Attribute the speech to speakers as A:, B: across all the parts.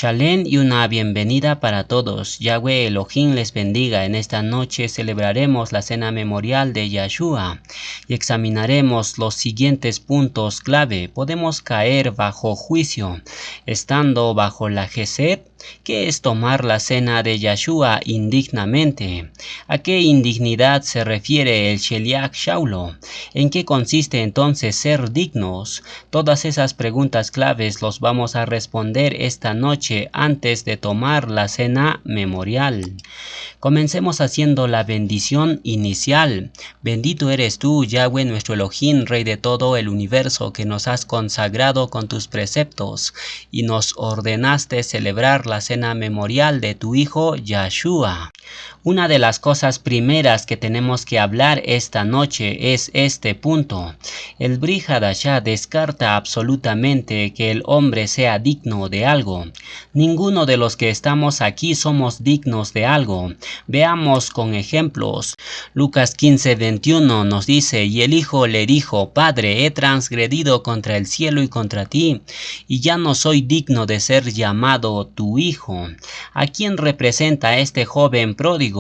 A: Shalén y una bienvenida para todos. Yahweh Elohim les bendiga. En esta noche celebraremos la cena memorial de Yahshua y examinaremos los siguientes puntos clave. Podemos caer bajo juicio, estando bajo la Gesed. ¿Qué es tomar la cena de Yahshua indignamente? ¿A qué indignidad se refiere el Sheliach Shaulo? ¿En qué consiste entonces ser dignos? Todas esas preguntas claves los vamos a responder esta noche antes de tomar la cena memorial. Comencemos haciendo la bendición inicial. Bendito eres tú, Yahweh nuestro Elohim, Rey de todo el universo, que nos has consagrado con tus preceptos y nos ordenaste celebrar la cena memorial de tu Hijo Yahshua. Una de las cosas primeras que tenemos que hablar esta noche es este punto. El Brit Hadashah descarta absolutamente que el hombre sea digno de algo. Ninguno de los que estamos aquí somos dignos de algo. Veamos con ejemplos. Lucas 15:21 nos dice: y el hijo le dijo: Padre, he transgredido contra el cielo y contra ti, y ya no soy digno de ser llamado tu hijo. ¿A quién representa este joven pródigo?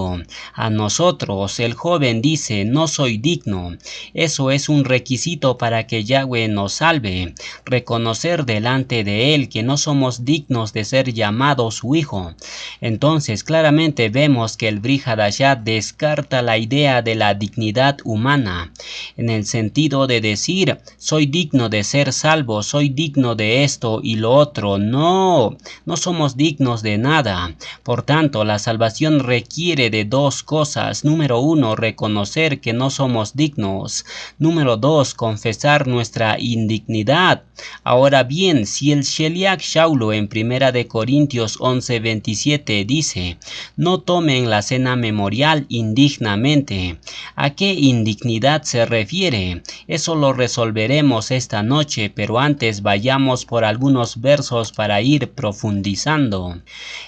A: A nosotros. El joven dice: no soy digno. Eso es un requisito para que Yahweh nos salve. Reconocer delante de él que no somos dignos de ser llamados su hijo. Entonces claramente vemos que el Brit Hadashah descarta la idea de la dignidad humana, en el sentido de decir: soy digno de ser salvo, soy digno de esto y lo otro. No somos dignos de nada. Por tanto, la salvación requiere de dos cosas. Número 1, reconocer que no somos dignos. Número 2, confesar nuestra indignidad. Ahora bien, si el Sheliach Shaulo en 1 Corintios 11:27 dice: no tomen la cena memorial indignamente, ¿a qué indignidad se refiere? Eso lo resolveremos esta noche, pero antes vayamos por algunos versos para ir profundizando.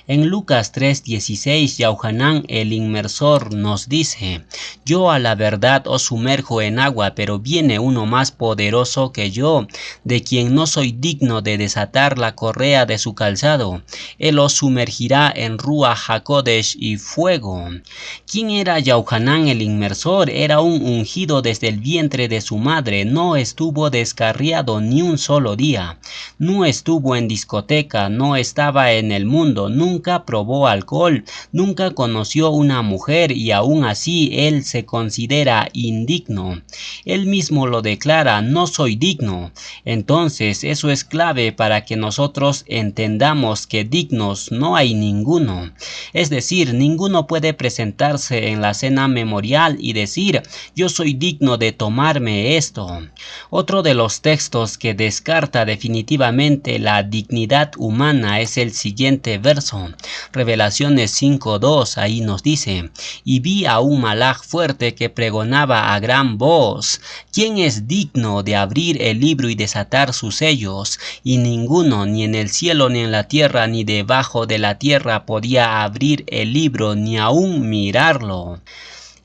A: En Lucas 3:16, Yohanan el inmersor nos dice: yo a la verdad os sumerjo en agua, pero viene uno más poderoso que yo, de quien no soy digno de desatar la correa de su calzado. Él os sumergirá en Ruach HaKodesh y fuego. ¿Quién era Yohanan el inmersor? Era un ungido desde el vientre de su madre. No estuvo descarriado ni un solo día. No estuvo en discoteca, no estaba en el mundo, nunca probó alcohol, nunca conoció una mujer, y aún así él se considera indigno. Él mismo lo declara: no soy digno. Entonces eso es clave para que nosotros entendamos que dignos no hay ninguno. Es decir, ninguno puede presentarse en la cena memorial y decir: yo soy digno de tomarme esto. Otro de los textos que descarta definitivamente la dignidad humana es el siguiente verso. Revelaciones 5:2, ahí nos dice: y vi a un malaj fuerte que pregonaba a gran voz: ¿quién es digno de abrir el libro y desatar sus sellos? Y ninguno, ni en el cielo, ni en la tierra, ni debajo de la tierra, podía abrir el libro, ni aún mirarlo.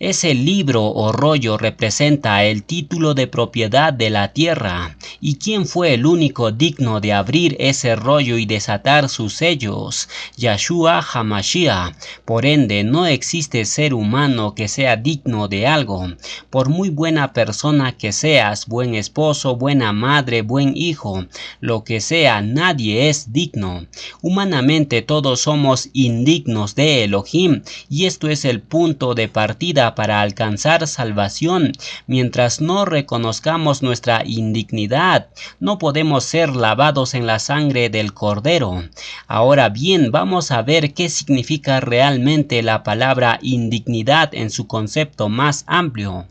A: Ese libro o rollo representa el título de propiedad de la tierra. ¿Y quién fue el único digno de abrir ese rollo y desatar sus sellos? Yahshua HaMashiach. Por ende, no existe ser humano que sea digno de algo. Por muy buena persona que seas, buen esposo, buena madre, buen hijo, lo que sea, nadie es digno. Humanamente todos somos indignos de Elohim, y esto es el punto de partida para alcanzar salvación. Mientras no reconozcamos nuestra indignidad, no podemos ser lavados en la sangre del Cordero. Ahora bien, vamos a ver qué significa realmente la palabra indignidad en su concepto más amplio.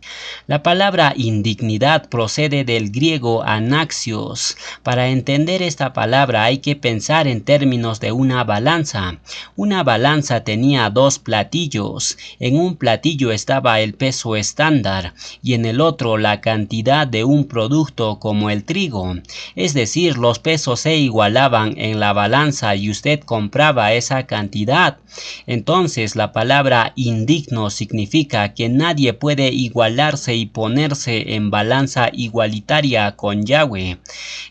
A: La palabra indignidad procede del griego anaxios. Para entender esta palabra hay que pensar en términos de una balanza. Una balanza tenía dos platillos. En un platillo estaba estaba el peso estándar y en el otro la cantidad de un producto como el trigo. Es decir, los pesos se igualaban en la balanza y usted compraba esa cantidad. Entonces la palabra indigno significa que nadie puede igualarse y ponerse en balanza igualitaria con Yahweh.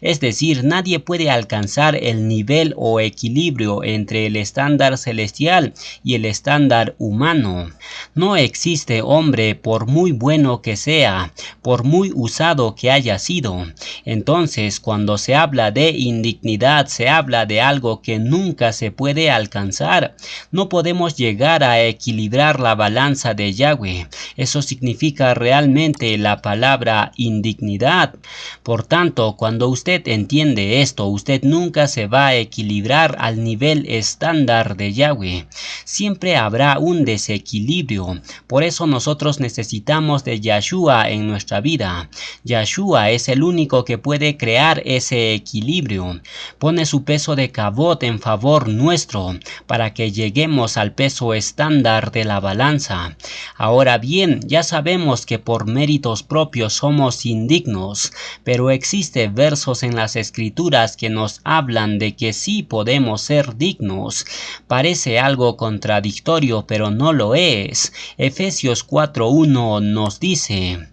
A: Es decir, nadie puede alcanzar el nivel o equilibrio entre el estándar celestial y el estándar humano. No existe hombre, por muy bueno que sea, por muy usado que haya sido. Entonces, cuando se habla de indignidad, se habla de algo que nunca se puede alcanzar. No podemos llegar a equilibrar la balanza de Yahweh. Eso significa realmente la palabra indignidad. Por tanto, cuando usted entiende esto, usted nunca se va a equilibrar al nivel estándar de Yahweh. Siempre habrá un desequilibrio. Por eso nosotros necesitamos de Yahshua en nuestra vida. Yahshua es el único que puede crear ese equilibrio. Pone su peso de kavod en favor nuestro para que lleguemos al peso estándar de la balanza. Ahora bien, ya sabemos que por méritos propios somos indignos, pero existen versos en las escrituras que nos hablan de que sí podemos ser dignos. Parece algo contradictorio, pero no lo es. Efesios 4:1 nos dice: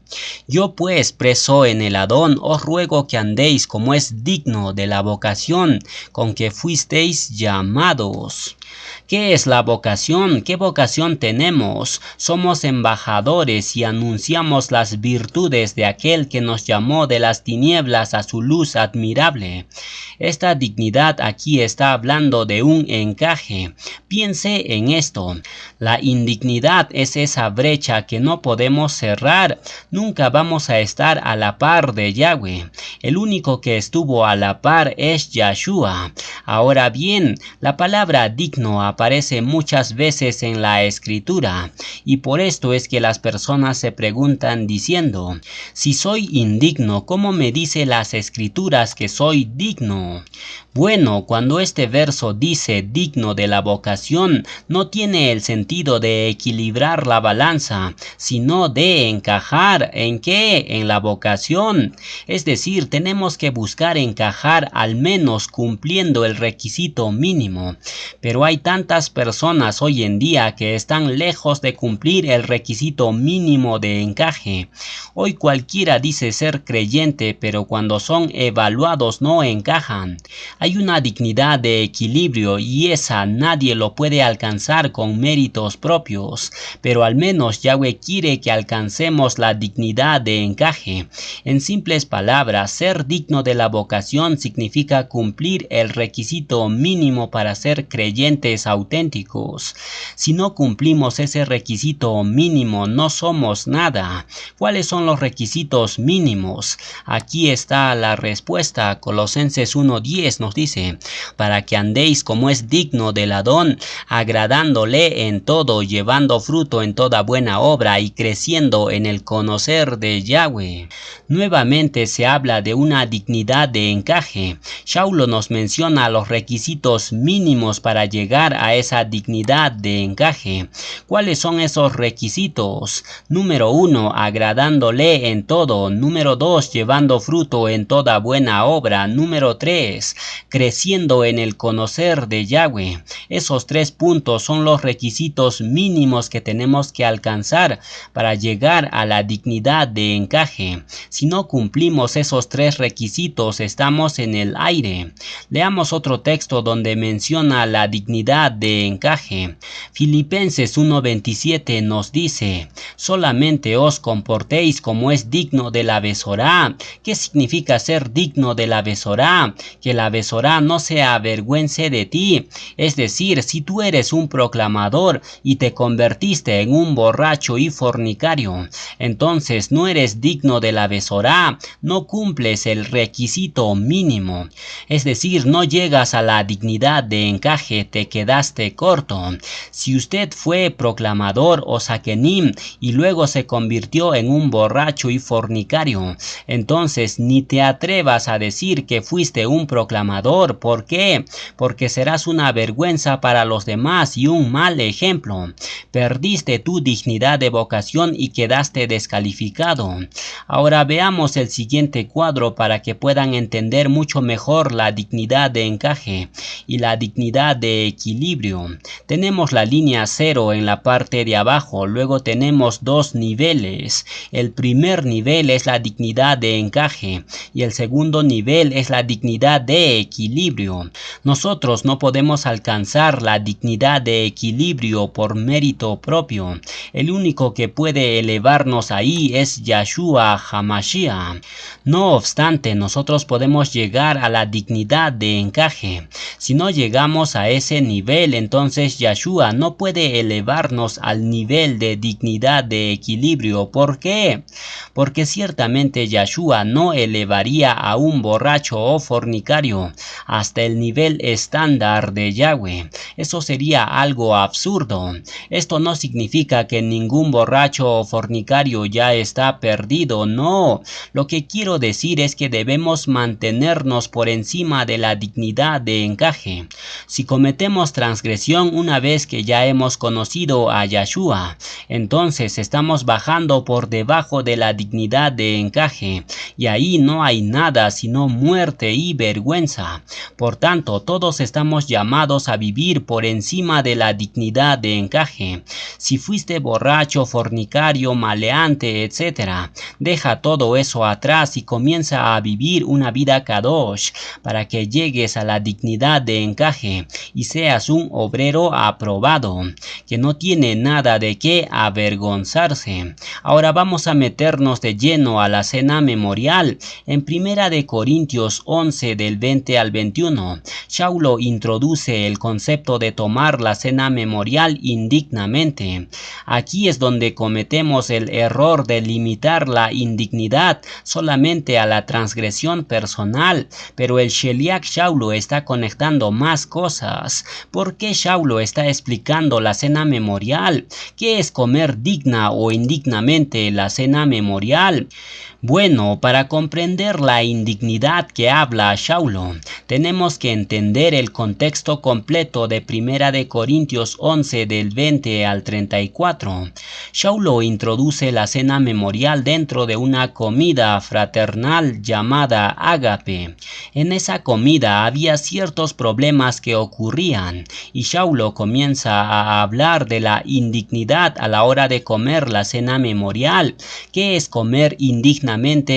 A: yo pues, preso en el Adón, os ruego que andéis como es digno de la vocación con que fuisteis llamados. ¿Qué es la vocación? ¿Qué vocación tenemos? Somos embajadores y anunciamos las virtudes de aquel que nos llamó de las tinieblas a su luz admirable. Esta dignidad aquí está hablando de un encaje. Piense en esto. La indignidad es esa brecha que no podemos cerrar. Nunca vamos a estar a la par de Yahweh. El único que estuvo a la par es Yahshua. Ahora bien, la palabra digno aparece muchas veces en la escritura y por esto es que las personas se preguntan diciendo: si soy indigno, ¿cómo me dice las escrituras que soy digno? Bueno, cuando este verso dice digno de la vocación, no tiene el sentido de equilibrar la balanza, sino de encajar. ¿En qué? En la vocación. Es decir, tenemos que buscar encajar al menos cumpliendo el requisito mínimo. Pero hay tantas personas hoy en día que están lejos de cumplir el requisito mínimo de encaje. Hoy cualquiera dice ser creyente, pero cuando son evaluados no encajan. Hay una dignidad de equilibrio y esa nadie lo puede alcanzar con méritos propios, pero al menos Yahweh quiere que alcancemos la dignidad de encaje. En simples palabras, ser digno de la vocación significa cumplir el requisito mínimo para ser creyentes auténticos. Si no cumplimos ese requisito mínimo, no somos nada. ¿Cuáles son los requisitos mínimos? Aquí está la respuesta. Colosenses 1:10 nos dice: para que andéis como es digno del Adón, agradándole en todo, llevando fruto en toda buena obra y creciendo en el conocer de Yahweh. Nuevamente se habla de una dignidad de encaje. Shaulo nos menciona los requisitos mínimos para llegar a esa dignidad de encaje. ¿Cuáles son esos requisitos? Número 1, agradándole en todo. Número 2, llevando fruto en toda buena obra. Número 3, creciendo en el conocer de Yahweh. Esos 3 puntos son los requisitos mínimos que tenemos que alcanzar para llegar a la dignidad de encaje. Si no cumplimos esos 3 requisitos, estamos en el aire. Leamos otro texto donde menciona la dignidad de encaje. Filipenses 1:27 nos dice: solamente os comportéis como es digno de la Besorá. ¿Qué significa ser digno de la Besorá? Que la Besorá no se avergüence de ti. Es decir, si tú eres un proclamador y te convertiste en un borracho y fornicario, entonces entonces no eres digno de la Besorá, no cumples el requisito mínimo. Es decir, no llegas a la dignidad de encaje, te quedaste corto. Si usted fue proclamador o saquenim y luego se convirtió en un borracho y fornicario, entonces ni te atrevas a decir que fuiste un proclamador. ¿Por qué? Porque serás una vergüenza para los demás y un mal ejemplo. Perdiste tu dignidad de vocación y quedaste descalificado. Ahora veamos el siguiente cuadro para que puedan entender mucho mejor la dignidad de encaje y la dignidad de equilibrio. Tenemos la línea 0 en la parte de abajo, luego tenemos dos niveles. El primer nivel es la dignidad de encaje y el segundo nivel es la dignidad de equilibrio. Nosotros no podemos alcanzar la dignidad de equilibrio por mérito propio. El único que puede elevarnos ahí es Yahshua HaMashiach. No obstante, nosotros podemos llegar a la dignidad de encaje. Si no llegamos a ese nivel, entonces Yahshua no puede elevarnos al nivel de dignidad de equilibrio. ¿Por qué? Porque ciertamente Yahshua no elevaría a un borracho o fornicario hasta el nivel estándar de Yahweh. Eso sería algo absurdo. Esto no significa que ningún borracho o fornicario ya está perdido, no. Lo que quiero decir es que debemos mantenernos por encima de la dignidad de encaje. Si cometemos transgresión una vez que ya hemos conocido a Yahshua, entonces estamos bajando por debajo de la dignidad de encaje, y ahí no hay nada sino muerte y vergüenza. Por tanto, todos estamos llamados a vivir por encima de la dignidad de encaje. Si fuiste borracho, fornicario, maleante, etc., deja todo eso atrás y comienza a vivir una vida kadosh para que llegues a la dignidad de encaje y seas un obrero aprobado, que no tiene nada de qué avergonzarse. Ahora vamos a meternos de lleno a la cena memorial. En 1 de Corintios 11 del 20 al 21, Shaulo introduce el concepto de tomar la cena memorial indignamente. Aquí es donde cometemos el error de limitar la indignidad solamente a la transgresión personal, pero el Sheliach Shaulo está conectando más cosas. ¿Por qué Shaulo está explicando la cena memorial? ¿Qué es comer digna o indignamente la cena memorial? Bueno, para comprender la indignidad que habla Shaulo, tenemos que entender el contexto completo de 1 de Corintios 11 del 20 al 34. Shaulo introduce la cena memorial dentro de una comida fraternal llamada ágape. En esa comida había ciertos problemas que ocurrían y Shaulo comienza a hablar de la indignidad a la hora de comer la cena memorial. ¿Qué es comer indignamente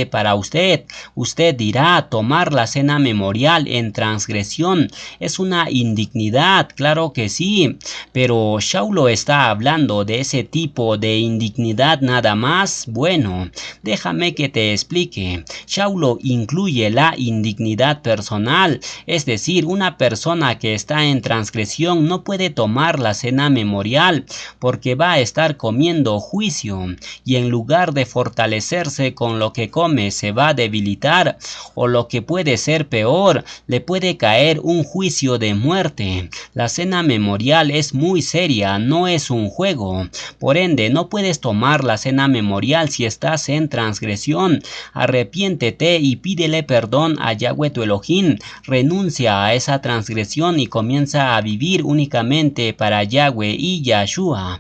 A: para usted? Usted dirá, tomar la cena memorial en transgresión es una indignidad. Claro que sí, pero Shaulo está hablando de ese tipo de indignidad nada más. Bueno, déjame que te explique. Shaulo incluye la indignidad personal, es decir, una persona que está en transgresión no puede tomar la cena memorial porque va a estar comiendo juicio y en lugar de fortalecerse con lo que come se va a debilitar, o lo que puede ser peor, le puede caer un juicio de muerte. La cena memorial es muy seria, no es un juego. Por ende, no puedes tomar la cena memorial si estás en transgresión. Arrepiéntete y pídele perdón a Yahweh tu Elohim. Renuncia a esa transgresión y comienza a vivir únicamente para Yahweh y Yahshua.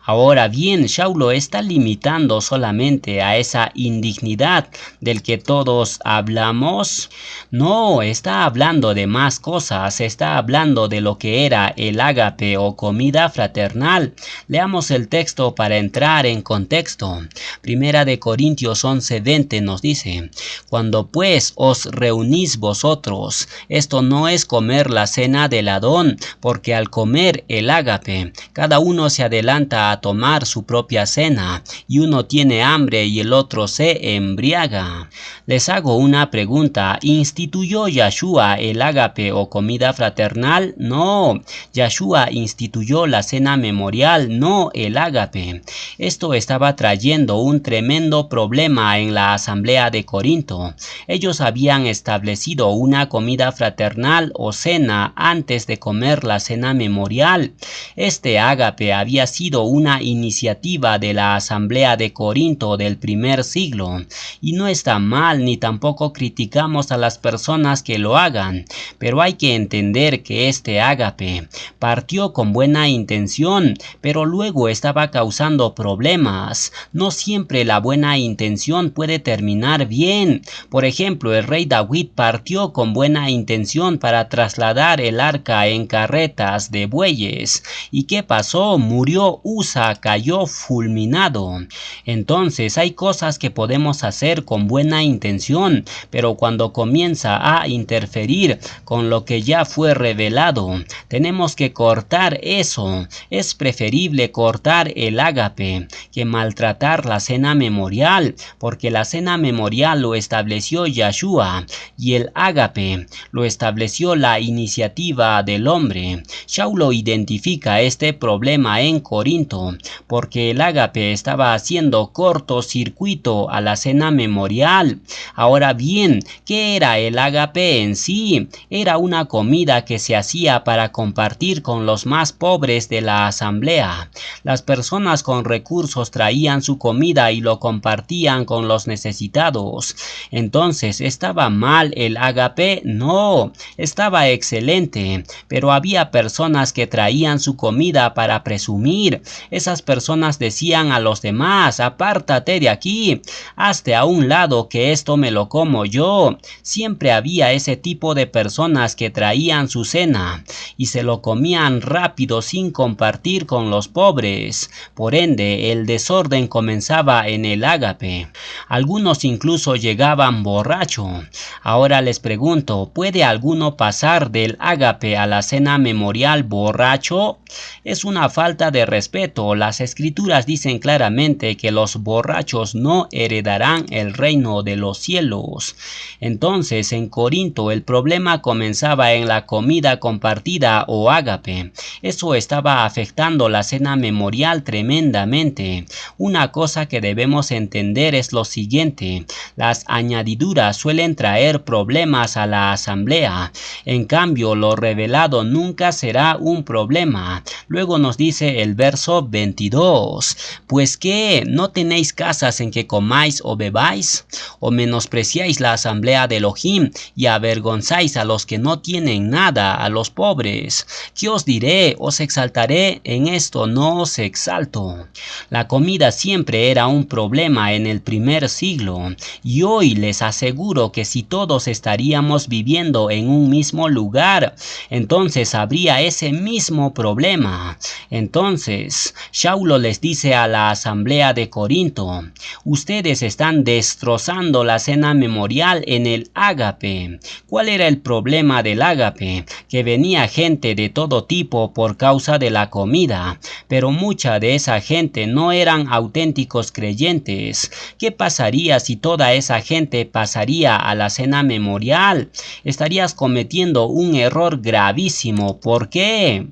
A: Ahora bien, Shaulo está limitando solamente a esa indignidad del que todos hablamos. No, está hablando de más cosas, está hablando de lo que era el ágape o comida fraternal. Leamos el texto para entrar en contexto. 1 de Corintios 11:20 nos dice: cuando pues os reunís vosotros, esto no es comer la cena del Adón, porque al comer el ágape, cada uno se adelanta a tomar su propia cena, y uno tiene hambre y el otro se embriaga. Les hago una pregunta: ¿instituyó Yahshua el ágape o comida fraternal? No, Yahshua instituyó la cena memorial, no el ágape. Esto estaba trayendo un tremendo problema en la asamblea de Corinto. Ellos habían establecido una comida fraternal o cena antes de comer la cena memorial. Este ágape había sido una iniciativa de la asamblea de Corinto del primer siglo, y no está mal ni tampoco criticamos a las personas que lo hagan, pero hay que entender que este ágape partió con buena intención, pero luego estaba causando problemas. No siempre la buena intención puede terminar bien. Por ejemplo, el rey David partió con buena intención para trasladar el arca en carretas de bueyes. ¿Y qué pasó? Murió Usa, cayó fulminado. Entonces hay cosas que podemos hacer con buena intención, pero cuando comienza a interferir con lo que ya fue revelado, tenemos que cortar eso. Es preferible cortar el ágape que maltratar la cena memorial, porque la cena memorial lo estableció Yahshua y el ágape lo estableció la iniciativa del hombre. Saulo identifica este problema en Corinto porque el ágape estaba haciendo cortocircuito a la cena memorial. Ahora bien, ¿qué era el ágape en sí? Era una comida que se hacía para compartir con los más pobres de la asamblea. Las personas con recursos traían su comida y lo compartían con los necesitados. Entonces, ¿estaba mal el ágape? No, estaba excelente, pero había personas que traían su comida para presumir. Esas personas decían a los demás: apártate de aquí, hazte a un lado que esto me lo como yo. Siempre había ese tipo de personas que traían su cena y se lo comían rápido sin compartir con los pobres. Por ende, el desorden comenzaba en el ágape. Algunos incluso llegaban borrachos. Ahora les pregunto, ¿puede alguno pasar del ágape a la cena memorial borracho? Es una falta de respeto. Las escrituras dicen claramente que los borrachos no heredarán el reino de los cielos. Entonces, en Corinto el problema comenzaba en la comida compartida o ágape. Eso estaba afectando la cena memorial tremendamente. Una cosa que debemos entender es lo siguiente: las añadiduras suelen traer problemas a la asamblea. En cambio, lo revelado nunca será un problema. Luego nos dice el verso 22: ¿pues qué? ¿No tenéis casas en que comáis o bebáis? ¿O menospreciáis la asamblea de Elohim y avergonzáis a los que no tienen nada, a los pobres? ¿Qué os diré? ¿Os exaltaré? En esto no os exalto. La comida siempre era un problema en el primer siglo, y hoy les aseguro que si todos estaríamos viviendo en un mismo lugar, entonces habría ese mismo problema. Entonces, Saulo les dice a la asamblea de Corinto: ustedes están destrozando la cena memorial en el ágape. ¿Cuál era el problema del ágape? Que venía gente de todo tipo por causa de la comida, pero mucha de esa gente no eran auténticos creyentes. ¿Qué pasaría si toda esa gente pasaría a la cena memorial? Estarías cometiendo un error gravísimo. ¿Por qué?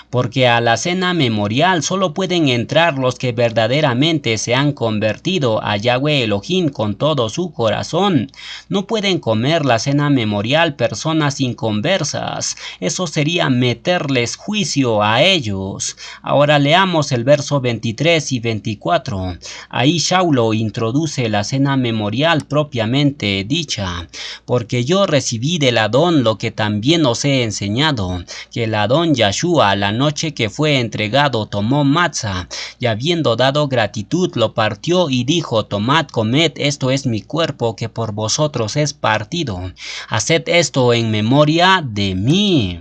A: Porque a la cena memorial solo pueden entrar los que verdaderamente se han convertido a Yahweh Elohim con todo su corazón. No pueden comer la cena memorial personas inconversas. Eso sería meterles juicio a ellos. Ahora leamos el verso 23 y 24. Ahí Saulo introduce la cena memorial propiamente dicha: porque yo recibí del Adón lo que también os he enseñado, que el Adón Yahshua, la noche que fue entregado, tomó matzah, y habiendo dado gratitud lo partió y dijo: tomad, comed, esto es mi cuerpo que por vosotros es partido. Haced esto en memoria de mí.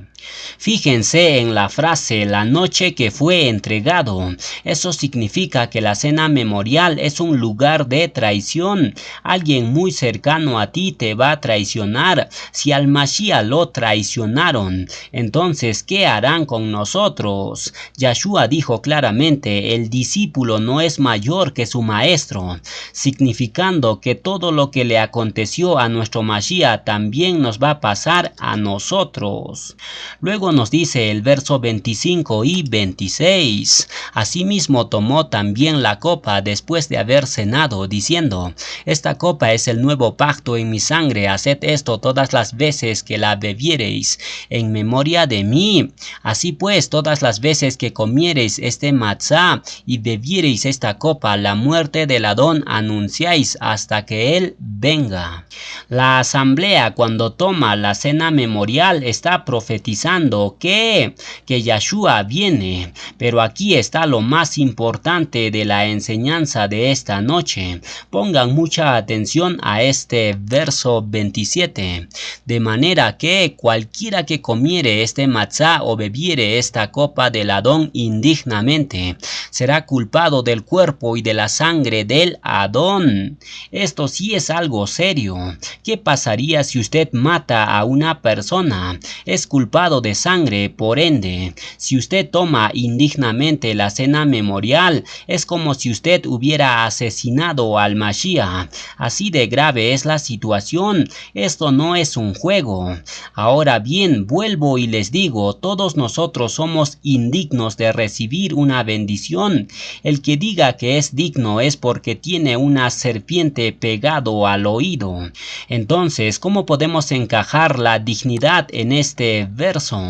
A: Fíjense en la frase la noche que fue entregado. Eso significa que la cena memorial es un lugar de traición. Alguien muy cercano a ti te va a traicionar. Si al Mashiach lo traicionaron, entonces ¿qué harán con nosotros? Yahshua dijo claramente: el discípulo no es mayor que su maestro, significando que todo lo que le aconteció a nuestro Mashiach también nos va a pasar a nosotros. Luego nos dice el verso 25 y 26. Asimismo tomó también la copa después de haber cenado, diciendo: esta copa es el nuevo pacto en mi sangre, haced esto todas las veces que la bebiereis en memoria de mí. Así pues, todas las veces que comiereis este matzá y bebiereis esta copa, la muerte del Adón anunciáis hasta que él venga. La asamblea, cuando toma la cena memorial, está profetizando que Yahshua viene. Pero aquí está lo más importante de la enseñanza de esta noche. Pongan mucha atención a este verso 27. De manera que cualquiera que comiere este matzá o bebiere esta copa del Adón indignamente, será culpado del cuerpo y de la sangre del Adón. Esto sí es algo serio. ¿Qué pasaría si usted mata a una persona? Es culpado de sangre, por ende. Si usted toma indignamente la cena memorial, es como si usted hubiera asesinado al Mashiach. Así de grave es la situación. Esto no es un juego. Ahora bien, vuelvo y les digo, todos nosotros somos indignos de recibir una bendición. El que diga que es digno es porque tiene una serpiente pegado al oído. Entonces, ¿cómo podemos encajar la dignidad en este verso?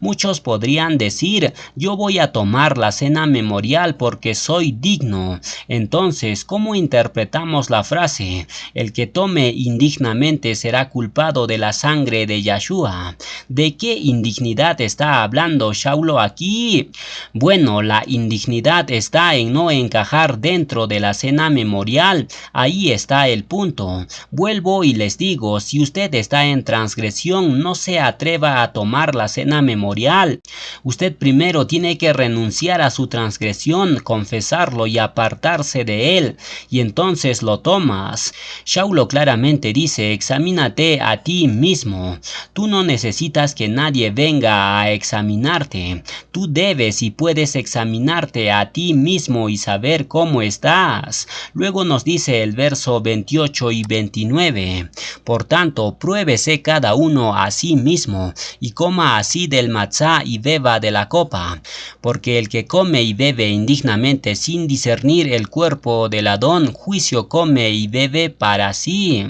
A: Muchos podrían decir: yo voy a tomar la cena memorial porque soy digno. Entonces, ¿cómo interpretamos la frase: el que tome indignamente será culpado de la sangre de Yahshua? ¿De qué indignidad está hablando Shaulo aquí? Bueno, la indignidad está en no encajar dentro de la cena memorial. Ahí está el punto. Vuelvo y les digo, si usted está en transgresión, no se atreva a tomar la cena memorial. Usted primero tiene que renunciar a su transgresión, confesarlo y apartarse de él, y entonces lo tomas. Shaulo claramente dice: examínate a ti mismo. Tú no necesitas que nadie venga a examinarte. Tú debes y puedes examinarte a ti mismo y saber cómo estás. Luego nos dice el verso 28 y 29. Por tanto, pruébese cada uno a sí mismo, y coma así del matzá y beba de la copa. Porque el que come y bebe indignamente sin discernir el cuerpo del Adón, juicio come y bebe para sí.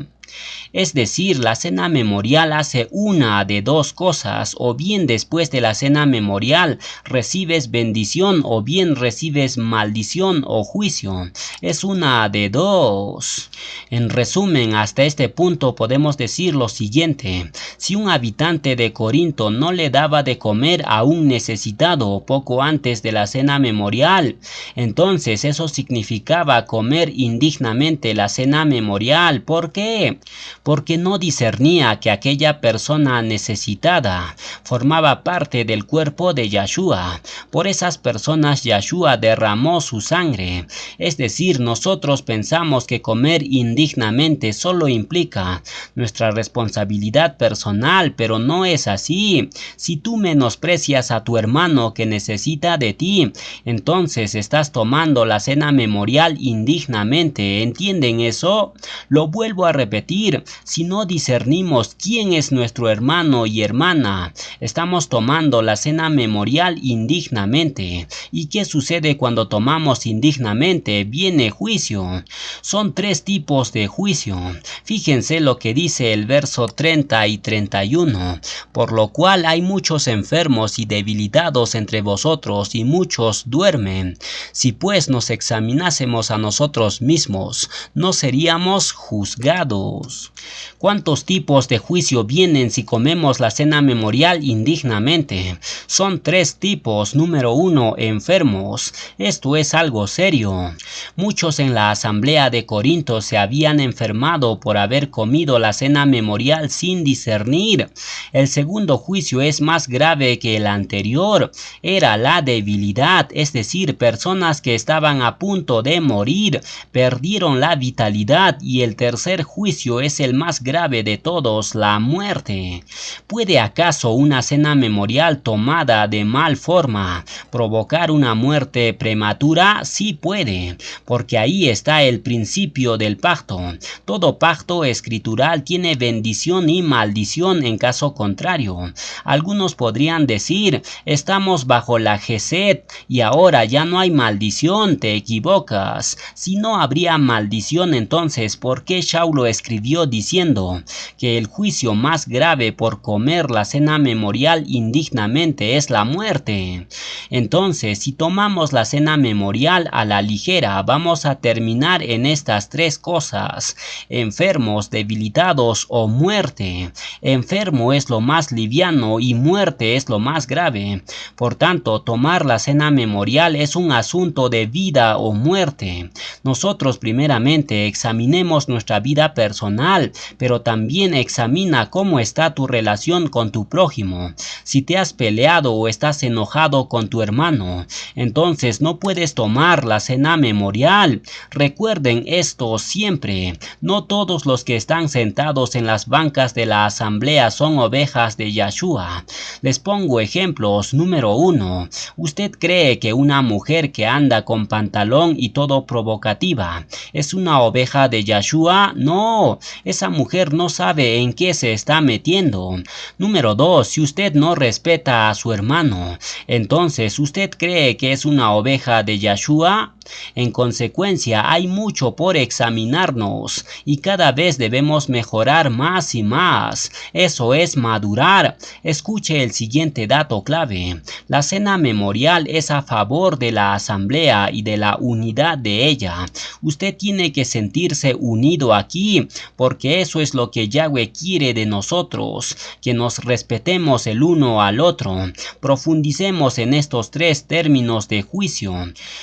A: Es decir, la cena memorial hace una de dos cosas: o bien después de la cena memorial recibes bendición, o bien recibes maldición o juicio. Es una de dos. En resumen, hasta este punto podemos decir lo siguiente: si un habitante de Corinto no le daba de comer a un necesitado poco antes de la cena memorial, entonces eso significaba comer indignamente la cena memorial. ¿Por qué? Porque no discernía que aquella persona necesitada formaba parte del cuerpo de Yahshua. Por esas personas Yahshua derramó su sangre. Es decir, nosotros pensamos que comer indignamente solo implica nuestra responsabilidad personal, pero no es así. Si tú menosprecias a tu hermano que necesita de ti, entonces estás tomando la cena memorial indignamente. ¿Entienden eso? Lo vuelvo a repetir: si no discernimos quién es nuestro hermano y hermana, estamos tomando la cena memorial indignamente. ¿Y qué sucede cuando tomamos indignamente? Viene juicio. Son tres tipos de juicio. Fíjense lo que dice el verso 30 y 31. Por lo cual hay muchos enfermos y debilitados entre vosotros, y muchos duermen. Si pues nos examinásemos a nosotros mismos, no seríamos juzgados. ¿Cuántos tipos de juicio vienen si comemos la cena memorial indignamente? Son tres tipos. Número 1, enfermos. Esto es algo serio. Muchos en la asamblea de Corinto se habían enfermado por haber comido la cena memorial sin discernir. El segundo juicio es más grave que el anterior. Era la debilidad, es decir, personas que estaban a punto de morir, perdieron la vitalidad. Y el tercer juicio juicio es el más grave de todos, la muerte. ¿Puede acaso una cena memorial tomada de mal forma provocar una muerte prematura? Sí puede, porque ahí está el principio del pacto. Todo pacto escritural tiene bendición y maldición en caso contrario. Algunos podrían decir, estamos bajo la Gesed y ahora ya no hay maldición. Te equivocas. Si no habría maldición, entonces ¿por qué Saulo escribió diciendo que el juicio más grave por comer la cena memorial indignamente es la muerte? Entonces, si tomamos la cena memorial a la ligera, vamos a terminar en estas tres cosas: enfermos, debilitados o muerte. Enfermo es lo más liviano y muerte es lo más grave. Por tanto, tomar la cena memorial es un asunto de vida o muerte. Nosotros primeramente examinemos nuestra vida personal, pero también examina cómo está tu relación con tu prójimo. Si te has peleado o estás enojado con tu hermano, entonces no puedes tomar la cena memorial. Recuerden esto siempre: no todos los que están sentados en las bancas de la asamblea son ovejas de Yahshua. Les pongo ejemplos. Número 1. ¿Usted cree que una mujer que anda con pantalón y todo provocativa es una oveja de Yahshua? No, esa mujer no sabe en qué se está metiendo. Número 2. Si usted no respeta a su hermano, entonces ¿usted cree que es una oveja de Yahshua? En consecuencia, hay mucho por examinarnos y cada vez debemos mejorar más y más. Eso es madurar. Escuche el siguiente dato clave: la cena memorial es a favor de la asamblea y de la unidad de ella. Usted tiene que sentirse unido aquí, porque eso es lo que Yahweh quiere de nosotros, que nos respetemos el uno al otro. Profundicemos en estos tres términos de juicio.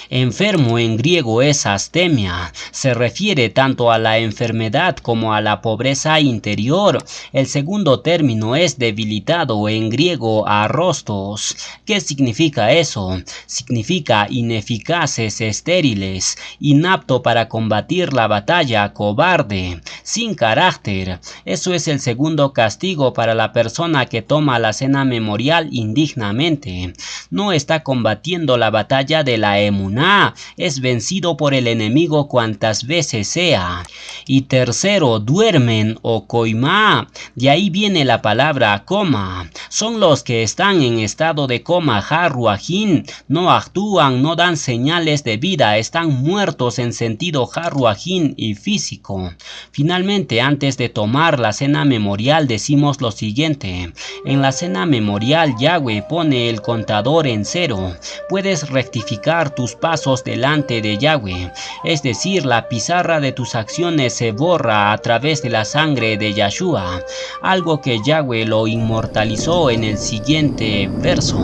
A: Enfermo en griego es astemia. Se refiere tanto a la enfermedad como a la pobreza interior. El segundo término es debilitado, en griego arrostos. ¿Qué significa eso? Significa ineficaces, estériles, inapto para combatir la batalla, cobarde, sin carácter. Eso es el segundo castigo para la persona que toma la cena memorial indignamente. No está combatiendo la batalla de la emuná, es vencido por el enemigo cuantas veces sea. Y tercero, duermen o coimá. De ahí viene la palabra coma. Son los que están en estado de coma, jarruajín. No actúan, no dan señales de vida, están muertos en sentido jarruajín y físico. Finalmente, antes de tomar la cena memorial, decimos lo siguiente: en la cena memorial Yahweh pone el contador en 0. Puedes rectificar tus pasos delante de Yahweh, es decir, la pizarra de tus acciones se borra a través de la sangre de Yahshua, algo que Yahweh lo inmortalizó en el siguiente verso.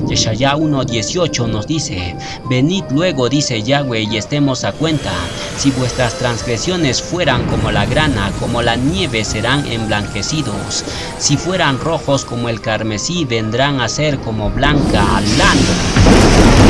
A: Yeshaya 1:18 nos dice: venid luego, dice Yahweh, y estemos a cuenta. Si vuestras transgresiones fueran como la grana, como la nieve serán emblanquecidos. Si fueran rojos como el carmesí, vendrán a ser como blanca lana.